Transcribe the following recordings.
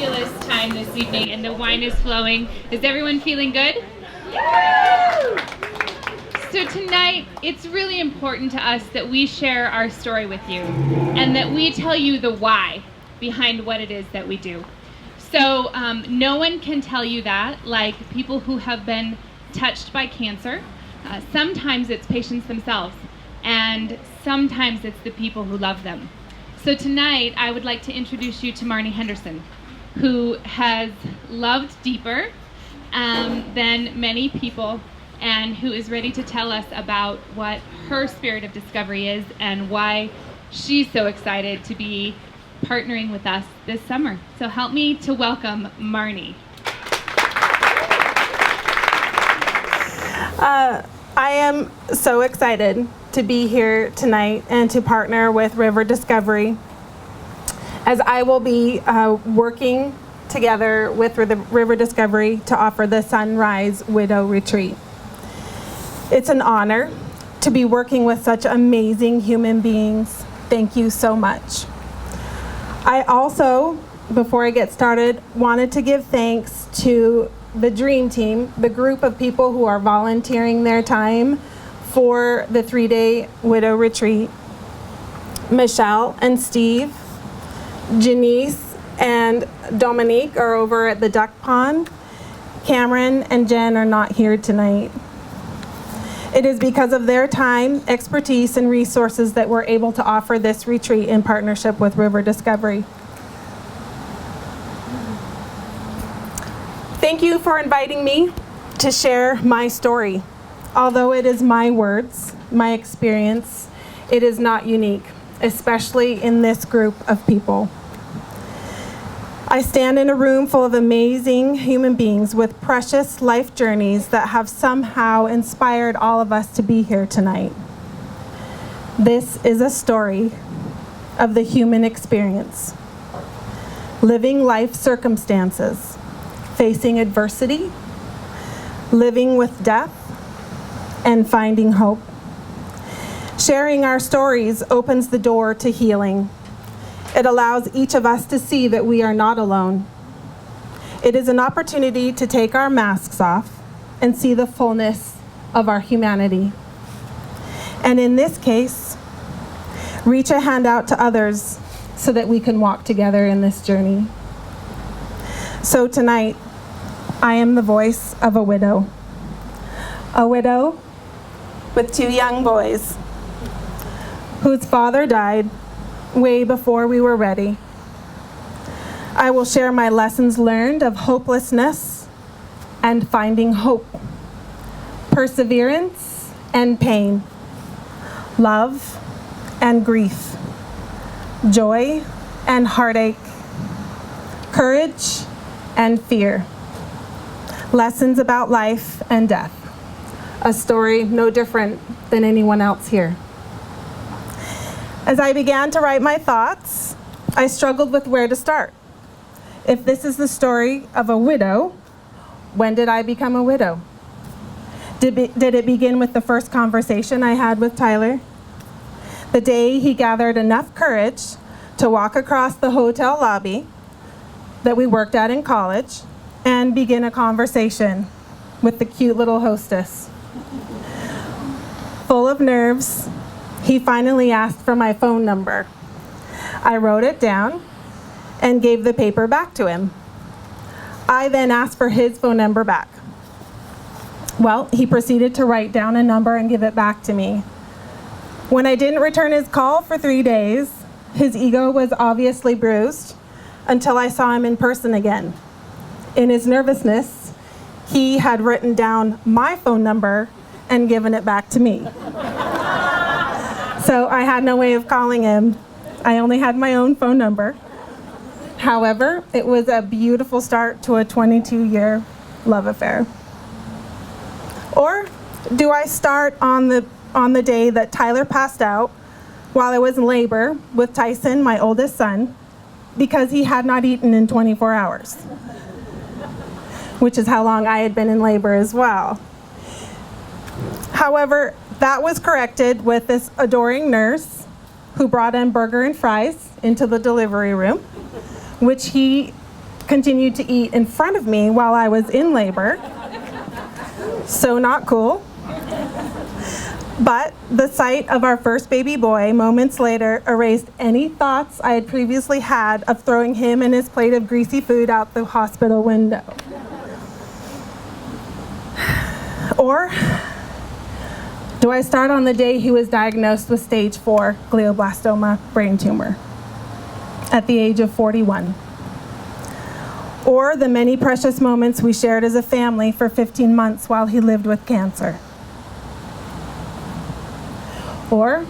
fabulous time this evening, and the wine is flowing. Is everyone feeling good? So tonight, it's really important to us that we share our story with you, and that we tell you the why behind what it is that we do. So no one can tell you that like people who have been touched by cancer. Sometimes it's patients themselves, and sometimes it's the people who love them. So tonight, I would like to introduce you to Marni Henderson, who has loved deeper than many people, and who is ready to tell us about what her spirit of discovery is and why she's so excited to be partnering with us this summer. So help me to welcome Marni. I am so excited to be here tonight and to partner with River Discovery, as I will be working together with River Discovery to offer the Sunrise Widow Retreat. It's an honor to be working with such amazing human beings. Thank you so much. I also, before I get started, wanted to give thanks to the Dream Team, the group of people who are volunteering their time for the 3-day widow retreat. Michelle and Steve, Janice and Dominique are over at the duck pond. Cameron and Jen are not here tonight. It is because of their time, expertise, and resources that we're able to offer this retreat in partnership with River Discovery. Thank you for inviting me to share my story. Although it is my words, my experience, it is not unique, especially in this group of people. I stand in a room full of amazing human beings with precious life journeys that have somehow inspired all of us to be here tonight. This is a story of the human experience, living life circumstances, facing adversity, living with death, and finding hope. Sharing our stories opens the door to healing. It allows each of us to see that we are not alone. It is an opportunity to take our masks off and see the fullness of our humanity. And in this case, reach a hand out to others so that we can walk together in this journey. So tonight, I am the voice of a widow with 2 young boys whose father died way before we were ready. I will share my lessons learned of hopelessness and finding hope, perseverance and pain, love and grief, joy and heartache, courage and fear, lessons about life and death, a story no different than anyone else here. As I began to write my thoughts, I struggled with where to start. If this is the story of a widow, when did I become a widow? Did it begin with the first conversation I had with Tyler? The day he gathered enough courage to walk across the hotel lobby that we worked at in college and begin a conversation with the cute little hostess. Full of nerves, he finally asked for my phone number. I wrote it down and gave the paper back to him. I then asked for his phone number back. Well, he proceeded to write down a number and give it back to me. When I didn't return his call for 3 days, his ego was obviously bruised until I saw him in person again. In his nervousness, he had written down my phone number and given it back to me. So I had no way of calling him. I only had my own phone number. However, it was a beautiful start to a 22-year love affair. Or do I start on the day that Tyler passed out while I was in labor with Tyson, my oldest son, because he had not eaten in 24 hours, which is how long I had been in labor as well. However, that was corrected with this adoring nurse who brought in burger and fries into the delivery room, which he continued to eat in front of me while I was in labor. So not cool. But the sight of our first baby boy moments later erased any thoughts I had previously had of throwing him and his plate of greasy food out the hospital window. Or do I start on the day he was diagnosed with stage 4 glioblastoma brain tumor at the age of 41? Or the many precious moments we shared as a family for 15 months while he lived with cancer? Or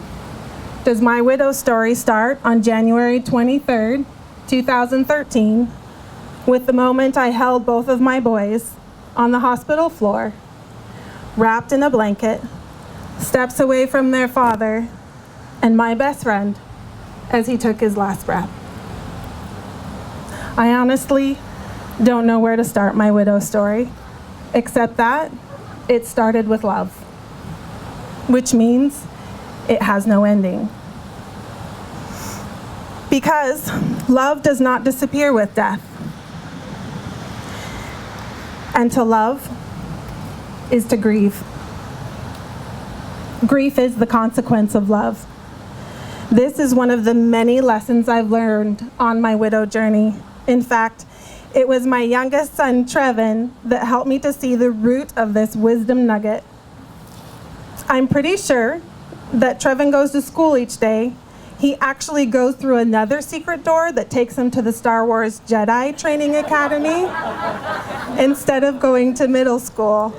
does my widow's story start on January 23rd, 2013, with the moment I held both of my boys on the hospital floor, wrapped in a blanket, steps away from their father and my best friend as he took his last breath? I honestly don't know where to start my widow's story, except that it started with love, which means it has no ending. Because love does not disappear with death. And to love is to grieve. Grief is the consequence of love. This is one of the many lessons I've learned on my widow journey. In fact, it was my youngest son, Trevin, that helped me to see the root of this wisdom nugget. I'm pretty sure that Trevin goes to school each day. He actually goes through another secret door that takes him to the Star Wars Jedi Training Academy instead of going to middle school.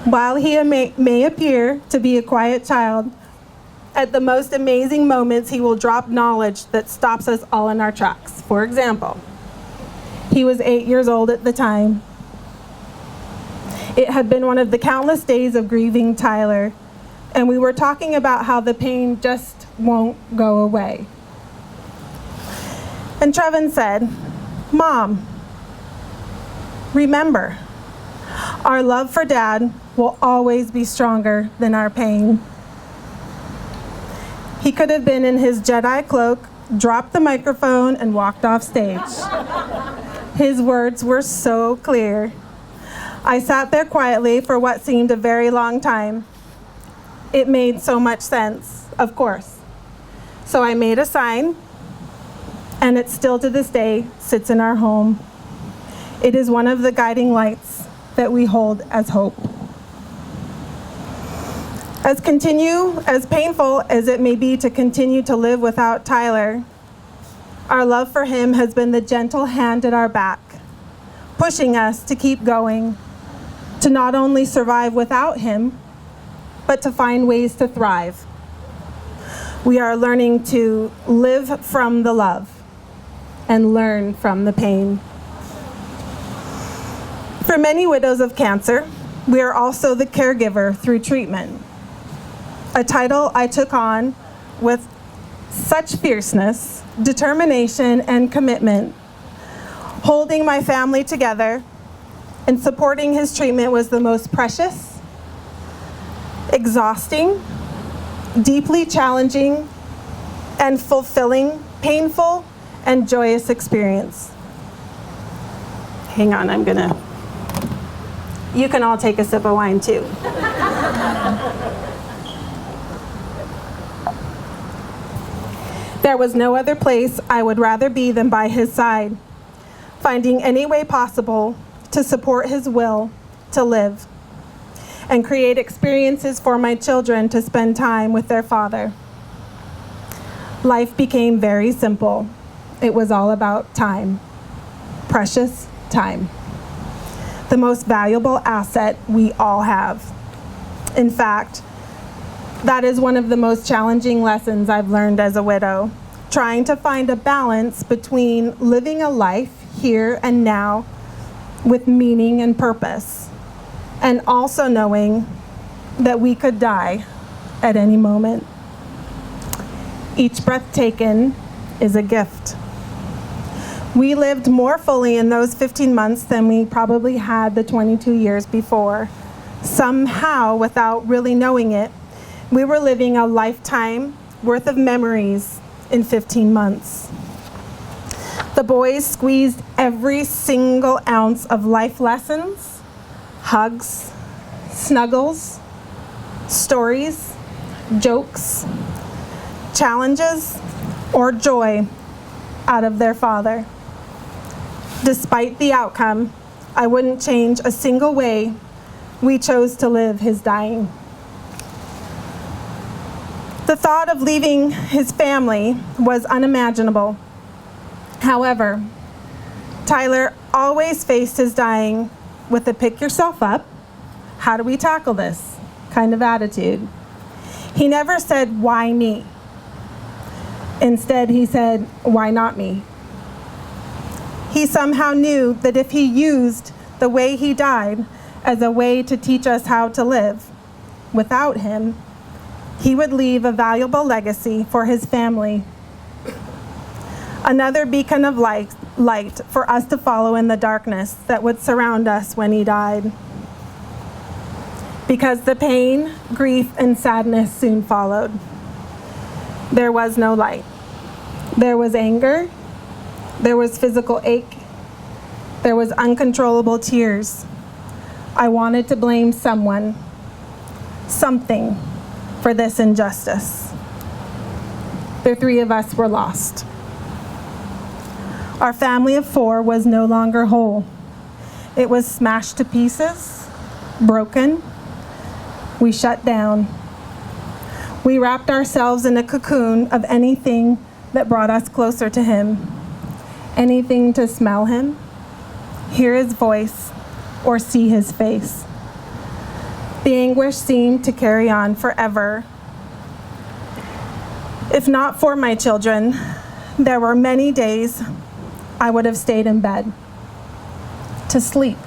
While he may appear to be a quiet child, at the most amazing moments he will drop knowledge that stops us all in our tracks. For example, he was 8 years old at the time. It had been one of the countless days of grieving Tyler, and we were talking about how the pain just won't go away. And Trevin said, "Mom, remember, our love for Dad will always be stronger than our pain." He could have been in his Jedi cloak, dropped the microphone, and walked off stage. His words were so clear. I sat there quietly for what seemed a very long time. It made so much sense, of course. So I made a sign, and it still to this day sits in our home. It is one of the guiding lights that we hold as hope. As painful as it may be to continue to live without Tyler, our love for him has been the gentle hand at our back, pushing us to keep going, to not only survive without him, but to find ways to thrive. We are learning to live from the love and learn from the pain. For many widows of cancer, we are also the caregiver through treatment, a title I took on with such fierceness, determination, and commitment. Holding my family together and supporting his treatment was the most precious, exhausting, deeply challenging, and fulfilling, painful, and joyous experience. Hang on, you can all take a sip of wine too. There was no other place I would rather be than by his side, finding any way possible to support his will to live and create experiences for my children to spend time with their father. Life became very simple. It was all about time, precious time, the most valuable asset we all have. In fact, that is one of the most challenging lessons I've learned as a widow, trying to find a balance between living a life here and now with meaning and purpose, and also knowing that we could die at any moment. Each breath taken is a gift. We lived more fully in those 15 months than we probably had the 22 years before. Somehow, without really knowing it, we were living a lifetime worth of memories in 15 months. The boys squeezed every single ounce of life lessons, hugs, snuggles, stories, jokes, challenges, or joy out of their father. Despite the outcome, I wouldn't change a single way we chose to live his dying. The thought of leaving his family was unimaginable. However, Tyler always faced his dying with a pick yourself up, how do we tackle this kind of attitude. He never said, why me? Instead, he said, why not me? He somehow knew that if he used the way he died as a way to teach us how to live without him, he would leave a valuable legacy for his family. Another beacon of light for us to follow in the darkness that would surround us when he died. Because the pain, grief, and sadness soon followed. There was no light. There was anger. There was physical ache. There was uncontrollable tears. I wanted to blame someone, something, for this injustice. The three of us were lost. Our family of four was no longer whole. It was smashed to pieces, broken. We shut down. We wrapped ourselves in a cocoon of anything that brought us closer to him. Anything to smell him, hear his voice, or see his face. The anguish seemed to carry on forever. If not for my children, there were many days I would have stayed in bed to sleep,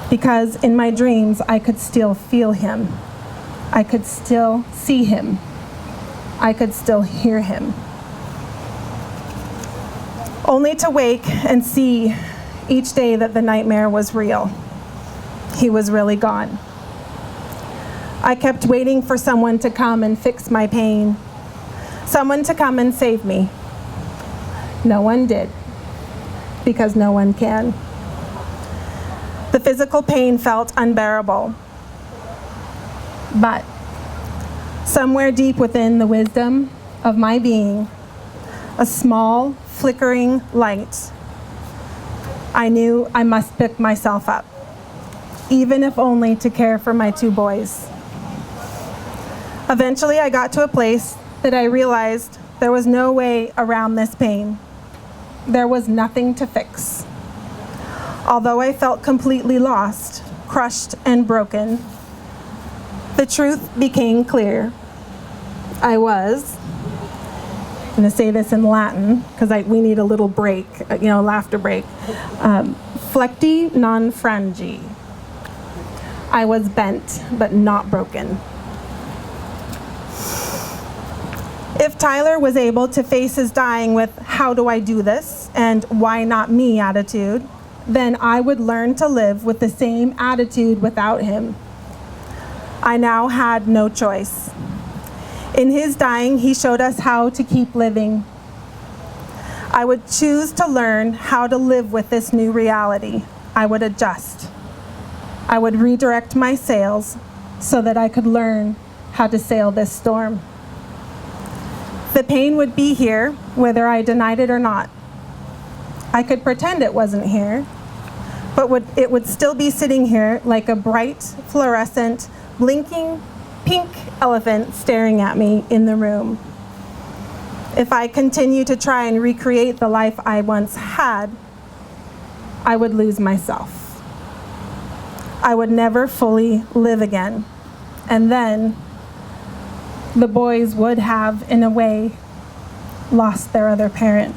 because in my dreams I could still feel him. I could still see him. I could still hear him. Only to wake and see each day that the nightmare was real. He was really gone. I kept waiting for someone to come and fix my pain, someone to come and save me. No one did, because no one can. The physical pain felt unbearable, but somewhere deep within the wisdom of my being, a small, flickering light, I knew I must pick myself up, even if only to care for my two boys. Eventually, I got to a place that I realized there was no way around this pain. There was nothing to fix. Although I felt completely lost, crushed, and broken, the truth became clear. I was, I'm going to say this in Latin, because we need a little break, laughter break. Flecti non frangi. I was bent, but not broken. If Tyler was able to face his dying with how do I do this and why not me attitude, then I would learn to live with the same attitude without him. I now had no choice. In his dying, he showed us how to keep living. I would choose to learn how to live with this new reality. I would adjust. I would redirect my sails so that I could learn how to sail this storm. The pain would be here, whether I denied it or not. I could pretend it wasn't here, but it would still be sitting here like a bright, fluorescent, blinking, pink elephant staring at me in the room. If I continue to try and recreate the life I once had, I would lose myself. I would never fully live again. And then the boys would have, in a way, lost their other parent.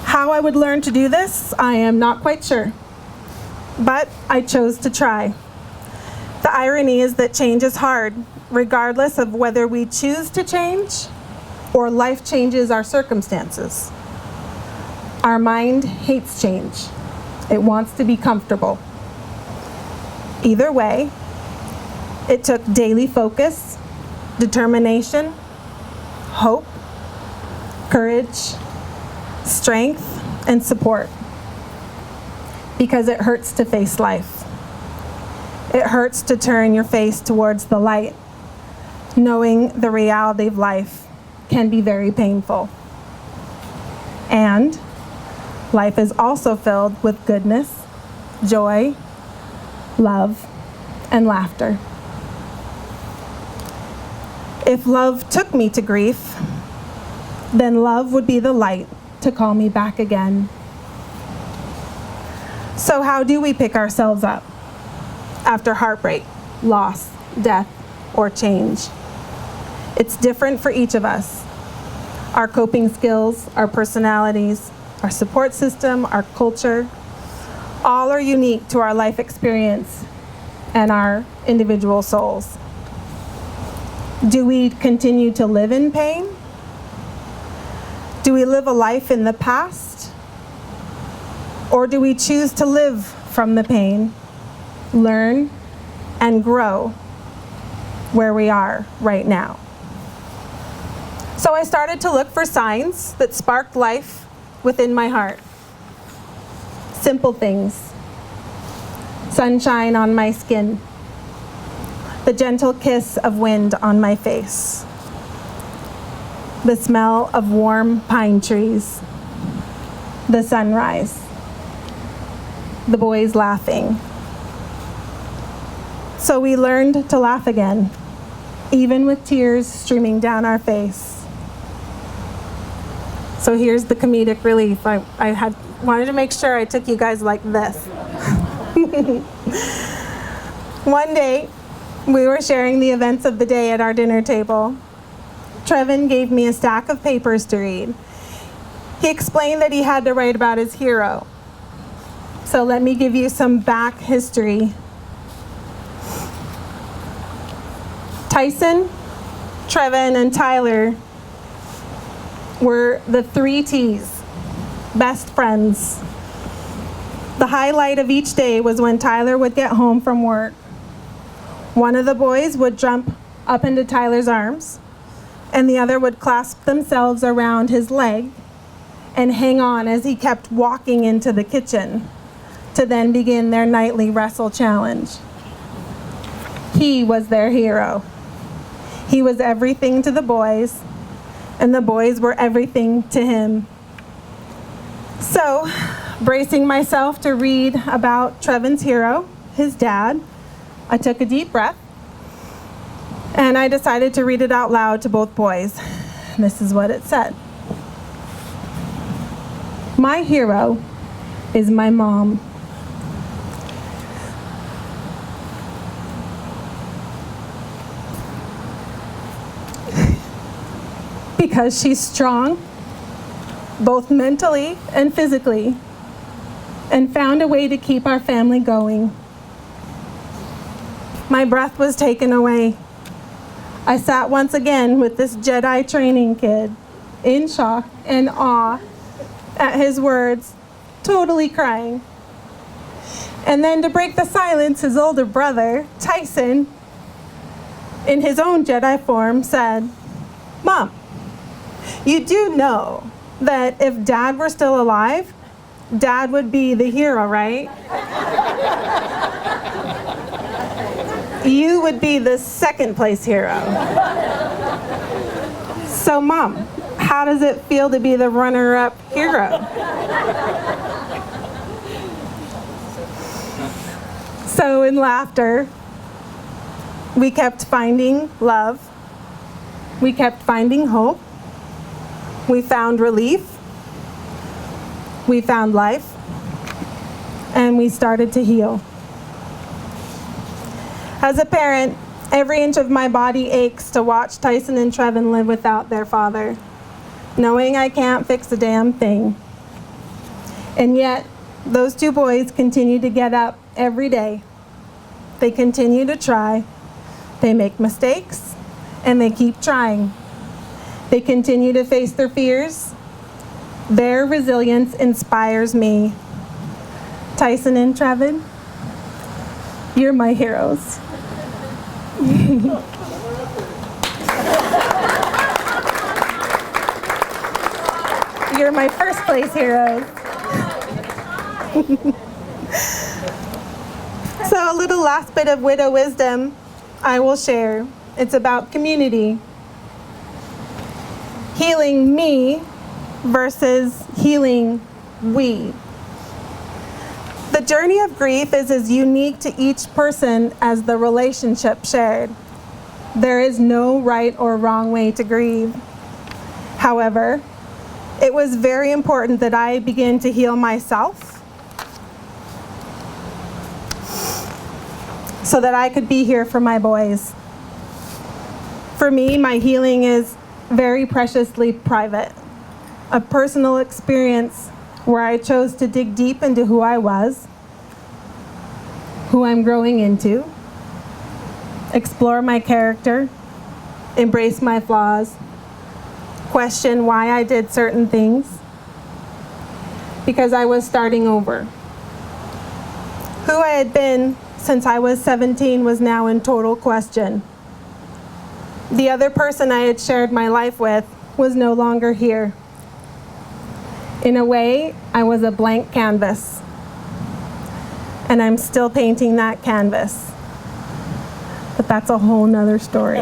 How I would learn to do this, I am not quite sure. But I chose to try. The irony is that change is hard, regardless of whether we choose to change or life changes our circumstances. Our mind hates change. It wants to be comfortable. Either way, it took daily focus, determination, hope, courage, strength, and support. Because it hurts to face life. It hurts to turn your face towards the light, knowing the reality of life can be very painful. And life is also filled with goodness, joy, love, and laughter. If love took me to grief, then love would be the light to call me back again. So how do we pick ourselves up after heartbreak, loss, death, or change? It's different for each of us. Our coping skills, our personalities, our support system, our culture, all are unique to our life experience and our individual souls. Do we continue to live in pain? Do we live a life in the past? Or do we choose to live from the pain, learn, and grow where we are right now? So I started to look for signs that sparked life within my heart. Simple things. Sunshine on my skin. The gentle kiss of wind on my face. The smell of warm pine trees. The sunrise. The boys laughing. So we learned to laugh again, even with tears streaming down our face. So here's the comedic relief. I wanted to make sure I took you guys like this. One day, we were sharing the events of the day at our dinner table. Trevin gave me a stack of papers to read. He explained that he had to write about his hero. So let me give you some back history. Tyson, Trevin, and Tyler were the 3 T's, best friends. The highlight of each day was when Tyler would get home from work. One of the boys would jump up into Tyler's arms, and the other would clasp themselves around his leg and hang on as he kept walking into the kitchen to then begin their nightly wrestle challenge. He was their hero. He was everything to the boys, and the boys were everything to him. So, bracing myself to read about Trevin's hero, his dad, I took a deep breath, and I decided to read it out loud to both boys. This is what it said. My hero is my mom. Because she's strong, both mentally and physically, and found a way to keep our family going. My breath was taken away. I sat once again with this Jedi training kid, in shock and awe at his words, totally crying. And then to break the silence, his older brother, Tyson, in his own Jedi form, said, "Mom, you do know that if Dad were still alive, Dad would be the hero, right? You would be the second place hero. So Mom, how does it feel to be the runner-up hero?" So in laughter, we kept finding love. We kept finding hope. We found relief. We found life. And we started to heal. As a parent, every inch of my body aches to watch Tyson and Trevin live without their father, knowing I can't fix a damn thing. And yet, those 2 boys continue to get up every day. They continue to try. They make mistakes, and they keep trying. They continue to face their fears. Their resilience inspires me. Tyson and Trevin, you're my heroes. You're my first place heroes. So a little last bit of widow wisdom I will share. It's about community. Healing me versus healing we. The journey of grief is as unique to each person as the relationship shared. There is no right or wrong way to grieve. However, it was very important that I begin to heal myself so that I could be here for my boys. For me, my healing is very preciously private, a personal experience where I chose to dig deep into who I was, who I'm growing into, explore my character, embrace my flaws, question why I did certain things, because I was starting over. Who I had been since I was 17 was now in total question. The other person I had shared my life with was no longer here. In a way, I was a blank canvas, and I'm still painting that canvas. But that's a whole nother story.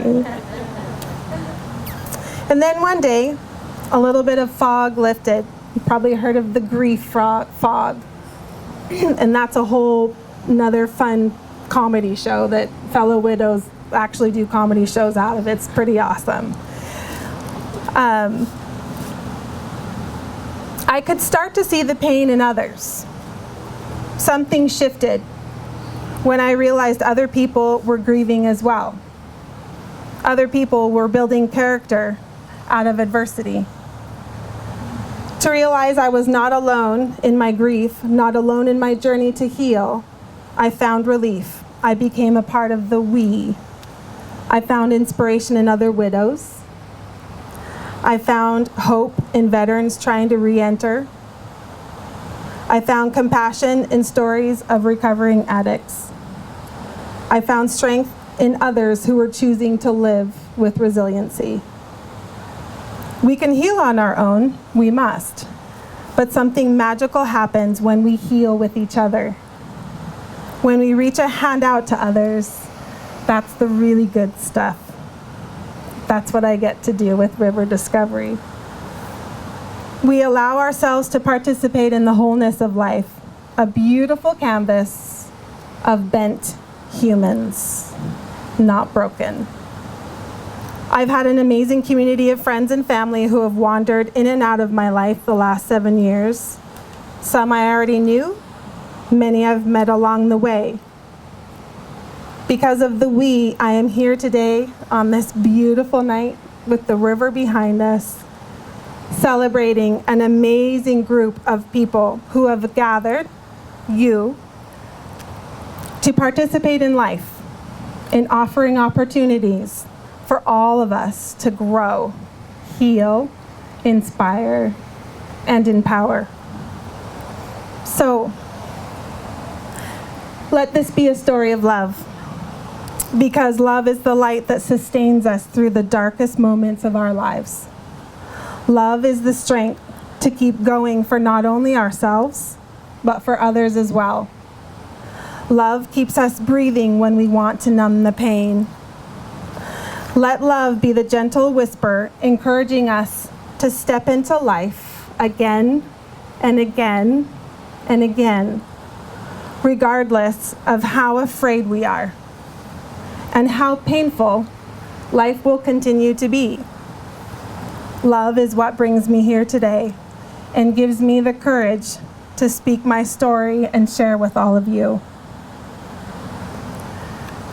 And then one day, a little bit of fog lifted. You probably heard of the grief fog. And that's a whole another fun comedy show that fellow widows actually do comedy shows out of. It's pretty awesome. I could start to see the pain in others. Something shifted when I realized other people were grieving as well. Other people were building character out of adversity. To realize I was not alone in my grief, not alone in my journey to heal, I found relief. I became a part of the we. I found inspiration in other widows. I found hope in veterans trying to re-enter. I found compassion in stories of recovering addicts. I found strength in others who were choosing to live with resiliency. We can heal on our own, we must, but something magical happens when we heal with each other. When we reach a hand out to others, that's the really good stuff. That's what I get to do with River Discovery. We allow ourselves to participate in the wholeness of life, a beautiful canvas of bent humans, not broken. I've had an amazing community of friends and family who have wandered in and out of my life the last 7 years. Some I already knew, many I've met along the way. Because of the we, I am here today on this beautiful night with the river behind us, celebrating an amazing group of people who have gathered, you, to participate in life, in offering opportunities for all of us to grow, heal, inspire, and empower. So, let this be a story of love, because love is the light that sustains us through the darkest moments of our lives. Love is the strength to keep going for not only ourselves, but for others as well. Love keeps us breathing when we want to numb the pain. Let love be the gentle whisper encouraging us to step into life again and again and again, regardless of how afraid we are and how painful life will continue to be. Love is what brings me here today and gives me the courage to speak my story and share with all of you.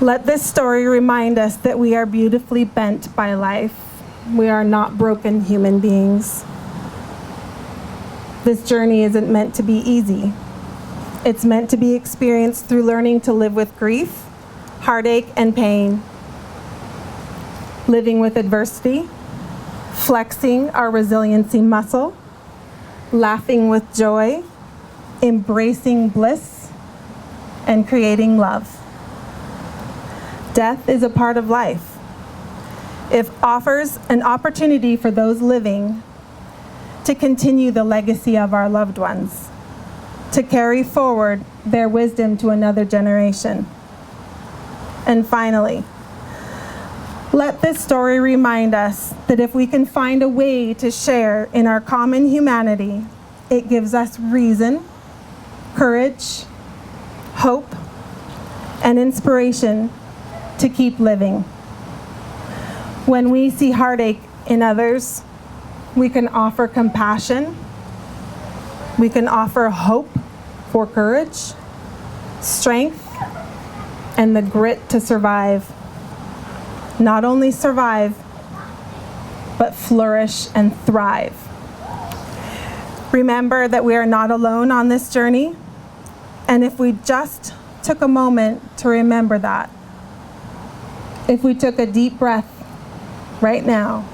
Let this story remind us that we are beautifully bent by life. We are not broken human beings. This journey isn't meant to be easy. It's meant to be experienced through learning to live with grief, heartache, and pain, living with adversity, flexing our resiliency muscle, laughing with joy, embracing bliss, and creating love. Death is a part of life. It offers an opportunity for those living to continue the legacy of our loved ones, to carry forward their wisdom to another generation. And finally, let this story remind us that if we can find a way to share in our common humanity, it gives us reason, courage, hope, and inspiration to keep living. When we see heartache in others, we can offer compassion, we can offer hope for courage, strength, and the grit to survive. Not only survive, but flourish and thrive. Remember that we are not alone on this journey, and if we just took a moment to remember that, if we took a deep breath right now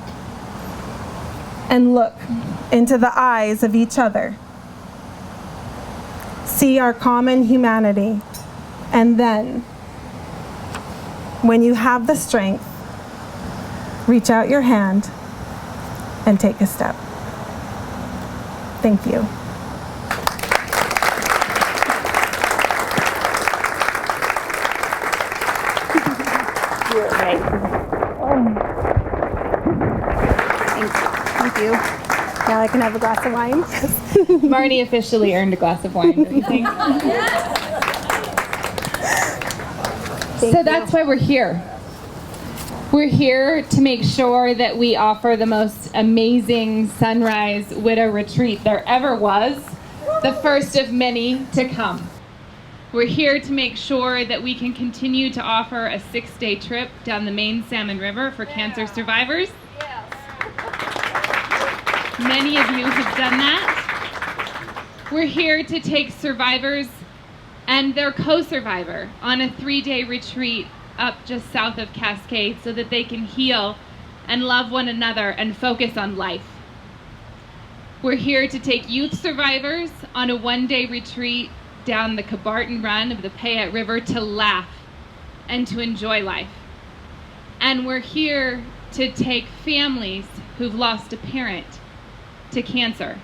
and look into the eyes of each other, see our common humanity, and then, when you have the strength, reach out your hand and take a step. Thank you. You're right. Thank you. Now I can have a glass of wine. Marni officially earned a glass of wine, don't you think? So that's why we're here. We're here to make sure that we offer the most amazing Sunrise Widow Retreat there ever was, the first of many to come. We're here to make sure that we can continue to offer a 6-day trip down the main Salmon River for cancer survivors. Many of you have done that. We're here to take survivors and their co-survivor on a 3-day retreat up just south of Cascade so that they can heal and love one another and focus on life. We're here to take youth survivors on a 1-day retreat down the Cabarton Run of the Payette River to laugh and to enjoy life. And we're here to take families who've lost a parent to cancer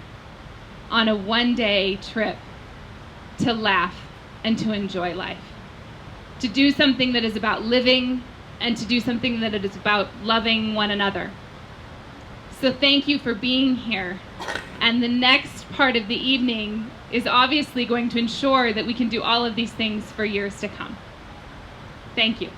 on a 1-day trip to laugh and to enjoy life. To do something that is about living and to do something that is about loving one another. So thank you for being here. And the next part of the evening is obviously going to ensure that we can do all of these things for years to come. Thank you.